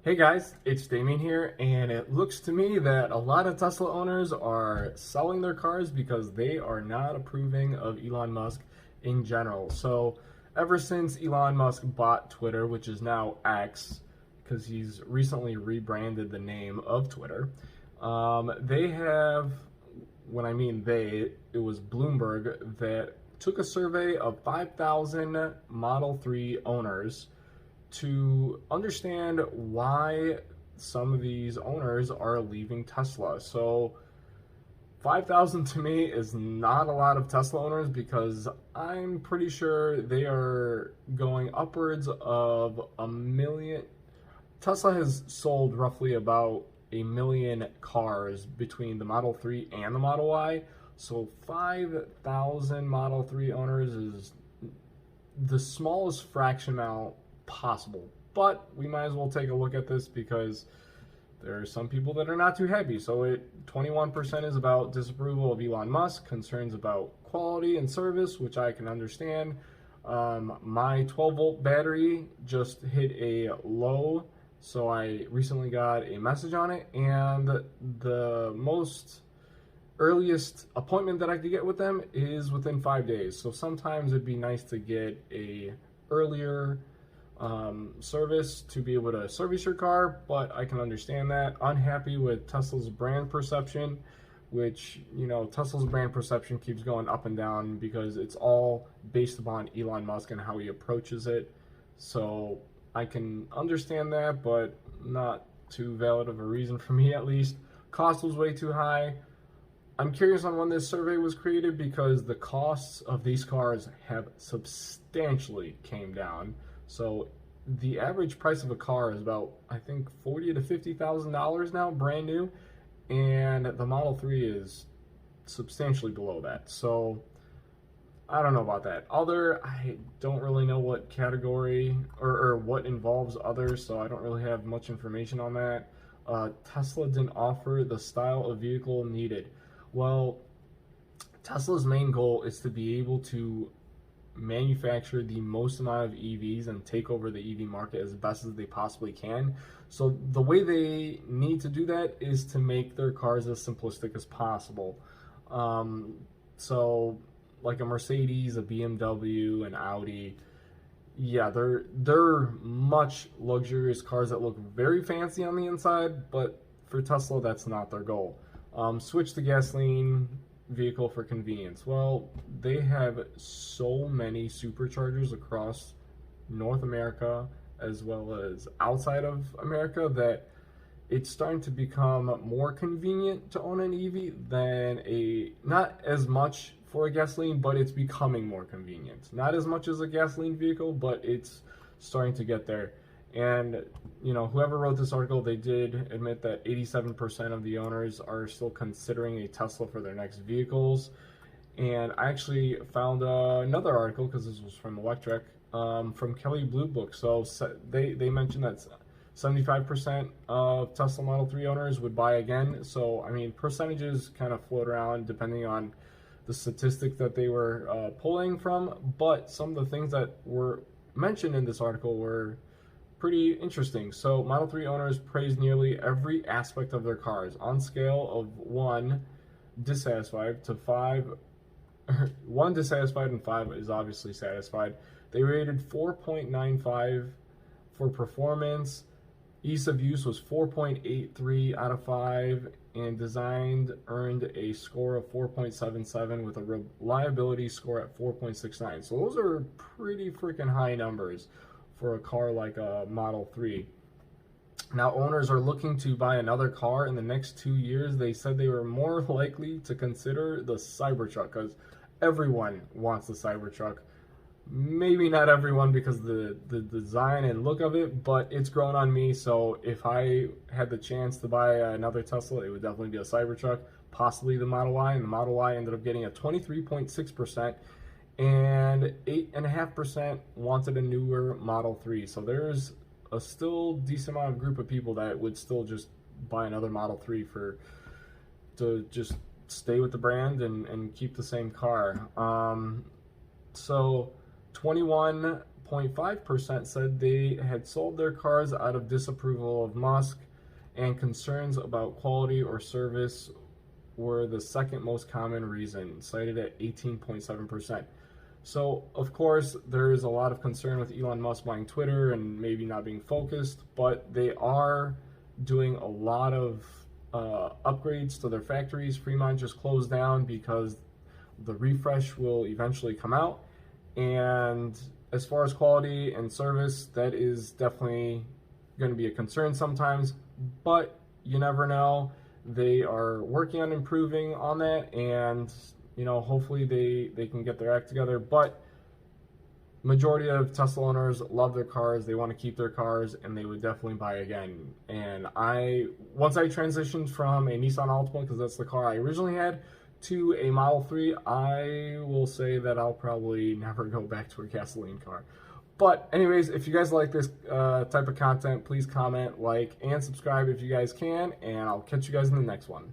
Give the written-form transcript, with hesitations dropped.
Hey guys, it's Damien here, and it looks to me that a lot of Tesla owners are selling their cars because they are not approving of Elon Musk in general. So, ever since Elon Musk bought Twitter, which is now X, because he's recently rebranded the name of Twitter, they have, when I mean they, it was Bloomberg that took a survey of 5,000 Model 3 owners to understand why some of these owners are leaving Tesla. So 5,000 to me is not a lot of Tesla owners because I'm pretty sure they are going upwards of a million. Tesla has sold roughly about a million cars between the Model 3 and the Model Y. So 5,000 Model 3 owners is the smallest fraction amount possible. But we might as well take a look at this because there are some people that are not too happy. So 21% is about disapproval of Elon Musk, concerns about quality and service, which I can understand. My 12-volt battery just hit a low, so I recently got a message on it, and the most earliest appointment that I could get with them is within 5 days. So sometimes it'd be nice to get a earlier service to be able to service your car, but I can understand that. Unhappy with Tesla's brand perception, which, Tesla's brand perception keeps going up and down because it's all based upon Elon Musk and how he approaches it. So I can understand that, but not too valid of a reason for me at least. Cost was way too high. I'm curious on when this survey was created because the costs of these cars have substantially came down. So the average price of a car is about, I think, $40,000 to $50,000 now, brand new, and the Model 3 is substantially below that. So I don't know about that. I don't really know what category or what involves others, so I don't really have much information on that. Tesla didn't offer the style of vehicle needed. Well, Tesla's main goal is to be able to manufacture the most amount of EVs and take over the EV market as best as they possibly can. So the way they need to do that is to make their cars as simplistic as possible. So like a Mercedes, a BMW, an Audi, yeah, they're much luxurious cars that look very fancy on the inside, but for Tesla, that's not their goal. Switch to gasoline vehicle for convenience. Well, they have so many superchargers across North America as well as outside of America that it's starting to become more convenient to own an EV than not as much for a gasoline, but it's becoming more convenient. Not as much as a gasoline vehicle, but it's starting to get there. And, whoever wrote this article, they did admit that 87% of the owners are still considering a Tesla for their next vehicles. And I actually found another article, because this was from Electrek, from Kelley Blue Book. So they mentioned that 75% of Tesla Model 3 owners would buy again. So, percentages kind of float around depending on the statistics that they were pulling from. But some of the things that were mentioned in this article were pretty interesting. So Model 3 owners praise nearly every aspect of their cars on scale of 1 dissatisfied to 5. 1 dissatisfied and 5 is obviously satisfied. They rated 4.95 for performance. Ease of use was 4.83 out of 5, and design earned a score of 4.77 with a reliability score at 4.69. So those are pretty freaking high numbers for a car like a Model 3. Now, owners are looking to buy another car in the next 2 years. They said they were more likely to consider the Cybertruck because everyone wants the Cybertruck. Maybe not everyone because the design and look of it, but it's grown on me. So if I had the chance to buy another Tesla, it would definitely be a Cybertruck, possibly the Model Y. And the Model Y ended up getting a 23.6%. And 8.5% wanted a newer Model 3. So there's a still decent amount of group of people that would still just buy another Model 3 to just stay with the brand and keep the same car. So 21 28.5% said they had sold their cars out of disapproval of Musk, and concerns about quality or service were the second most common reason, cited at 18.7%. So, of course, there is a lot of concern with Elon Musk buying Twitter and maybe not being focused, but they are doing a lot of upgrades to their factories. Fremont just closed down because the refresh will eventually come out. And as far as quality and service, that is definitely going to be a concern sometimes, but you never know. They are working on improving on that, and hopefully they can get their act together. But majority of Tesla owners love their cars, they want to keep their cars, and they would definitely buy again. And once I transitioned from a Nissan Altima, because that's the car I originally had, to a Model 3, I will say that I'll probably never go back to a gasoline car. But anyways, if you guys like this type of content, please comment, like, and subscribe if you guys can, and I'll catch you guys in the next one.